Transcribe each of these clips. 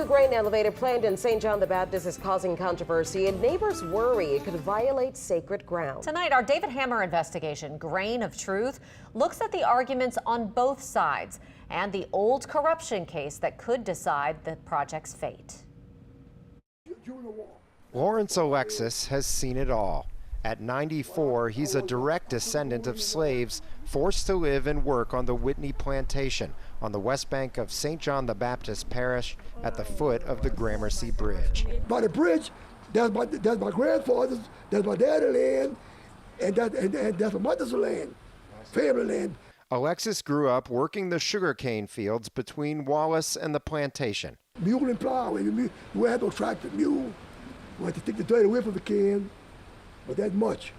new grain elevator planned in St. John the Baptist is causing controversy, and neighbors worry it could violate sacred ground. Tonight, our David Hammer investigation, Grain of Truth, looks at the arguments on both sides and the old corruption case that could decide the project's fate. Lawrence Alexis has seen it all. At 94, he's a direct descendant of slaves forced to live and work on the Whitney Plantation on the west bank of St. John the Baptist Parish at the foot of the Gramercy Bridge. By the bridge, that's my grandfather's, that's my dad's land, and that's my mother's land, family land. Alexis grew up working the sugarcane fields between Wallace and the plantation. Mule and plow, we had no tractor, mule. We had to take the dirt away from the can, but that much.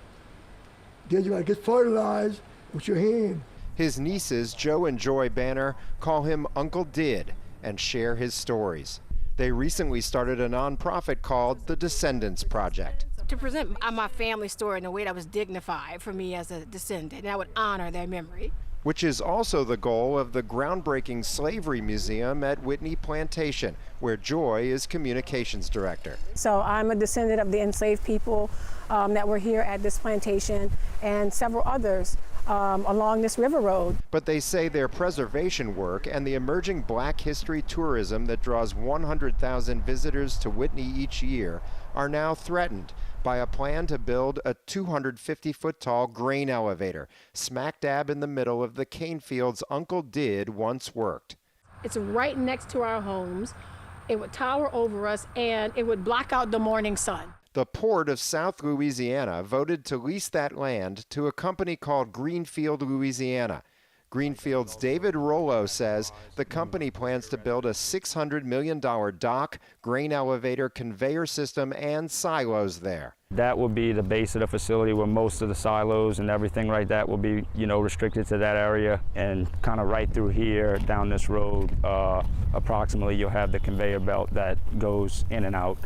Then you gotta get fertilized with your hand. His nieces, Joe and Joy Banner, call him Uncle Did and share his stories. They recently started a nonprofit called the Descendants Project. To present my family story in a way that was dignified for me as a descendant, and I would honor their memory. Which is also the goal of the groundbreaking Slavery Museum at Whitney Plantation, where Joy is communications director. So I'm a descendant of the enslaved people that were here at this plantation and several others along this river road. But they say their preservation work and the emerging Black history tourism that draws 100,000 visitors to Whitney each year are now threatened by a plan to build a 250-foot-tall grain elevator smack dab in the middle of the cane fields Uncle Did once worked. It's right next to our homes. It would tower over us, and it would block out the morning sun. The Port of South Louisiana voted to lease that land to a company called Greenfield Louisiana. Greenfield's David Rollo says the company plans to build a $600 million dock, grain elevator, conveyor system, and silos there. That will be the base of the facility where most of the silos and everything like that will be, restricted to that area. And kind of right through here, down this road, approximately, you'll have the conveyor belt that goes in and out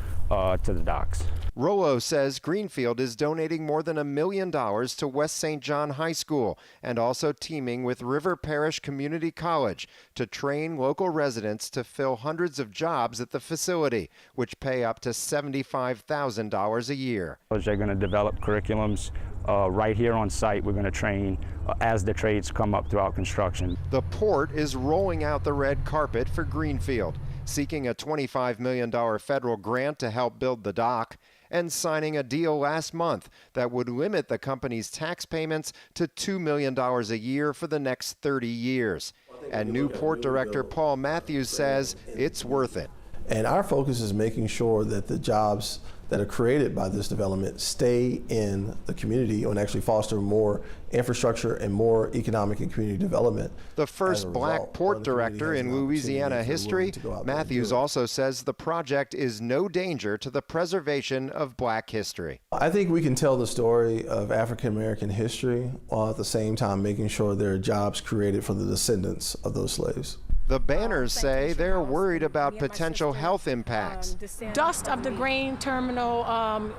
to the docks. Rollo says Greenfield is donating more than $1 million to West St. John High School and also teaming with River Parish Community College to train local residents to fill hundreds of jobs at the facility, which pay up to $75,000 a year. They're going to develop curriculums right here on site. We're going to train as the trades come up throughout construction. The port is rolling out the red carpet for Greenfield, seeking a $25 million federal grant to help build the dock, and signing a deal last month that would limit the company's tax payments to $2 million a year for the next 30 years. And new port director Paul Matthews says it's worth it. And our focus is making sure that the jobs that are created by this development stay in the community and actually foster more infrastructure and more economic and community development. The first Black port director in Louisiana history, Matthews also says the project is no danger to the preservation of Black history. I think we can tell the story of African American history while at the same time making sure there are jobs created for the descendants of those slaves. The Banners say they're worried about potential health impacts. Dust of the grain terminal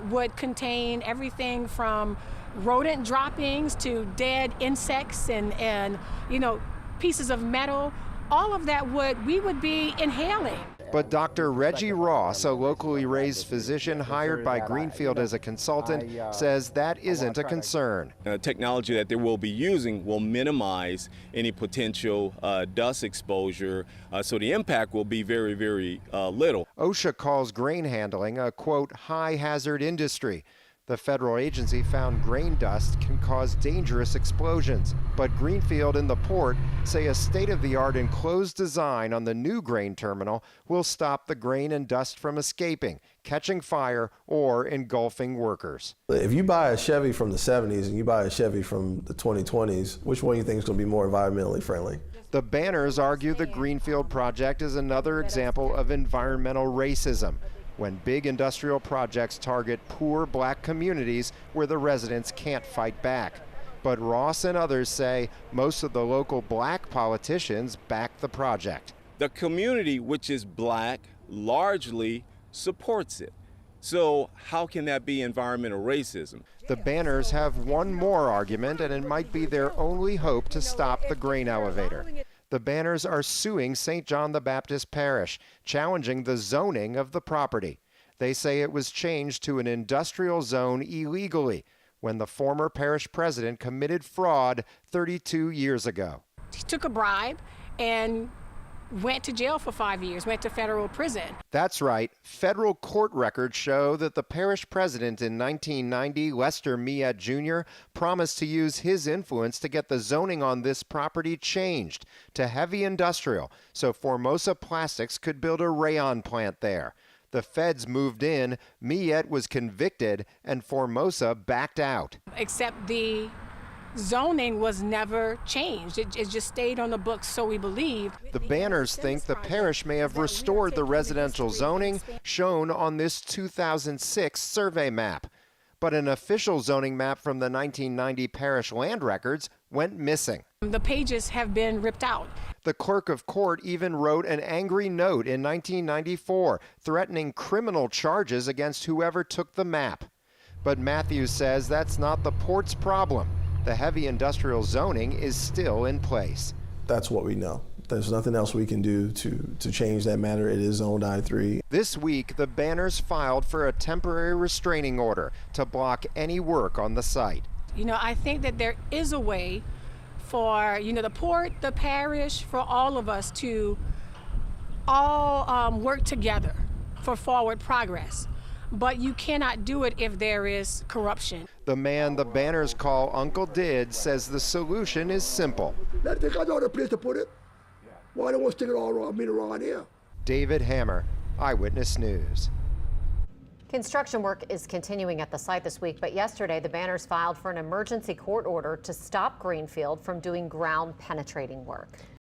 would contain everything from rodent droppings to dead insects and pieces of metal. All of that we would be inhaling. But Dr. Reggie Ross, a locally raised physician hired by Greenfield as a consultant, says that isn't a concern. Technology that they will be using will minimize any potential dust exposure, so the impact will be very, very little. OSHA calls grain handling a, quote, high hazard industry. The federal agency found grain dust can cause dangerous explosions, but Greenfield and the port say a state-of-the-art enclosed design on the new grain terminal will stop the grain and dust from escaping, catching fire, or engulfing workers. If you buy a Chevy from the 70s and you buy a Chevy from the 2020s, which one do you think is going to be more environmentally friendly? The Banners argue the Greenfield project is another example of environmental racism, when big industrial projects target poor Black communities where the residents can't fight back. But Ross and others say most of the local Black politicians back the project. The community, which is Black, largely supports it. So how can that be environmental racism? The Banners have one more argument, and it might be their only hope to stop the grain elevator. The Banners are suing St. John the Baptist Parish, challenging the zoning of the property. They say it was changed to an industrial zone illegally when the former parish president committed fraud 32 years ago. He took a bribe and went to jail for 5 years, went to federal prison. That's right. Federal court records show that the parish president in 1990, Lester Miette Jr., promised to use his influence to get the zoning on this property changed to heavy industrial so Formosa Plastics could build a rayon plant there. The feds moved in, Miette was convicted, and Formosa backed out. Except the zoning was never changed. It just stayed on the books, so we believe. The Banners think the parish may have restored the residential zoning shown on this 2006 survey map. But an official zoning map from the 1990 parish land records went missing. The pages have been ripped out. The clerk of court even wrote an angry note in 1994 threatening criminal charges against whoever took the map. But Matthews says that's not the port's problem. The heavy industrial zoning is still in place. That's what we know. There's nothing else we can do to change that matter. It is zoned I-3. This week, the Banners filed for a temporary restraining order to block any work on the site. You know, I think that there is a way for, the port, the parish, for all of us to all work together for forward progress. But you cannot do it if there is corruption. The man the Banners call Uncle Did says the solution is simple. I think I know the place to put it. Why don't we stick it all around here? David Hammer, Eyewitness News. Construction work is continuing at the site this week, but yesterday the Banners filed for an emergency court order to stop Greenfield from doing ground penetrating work.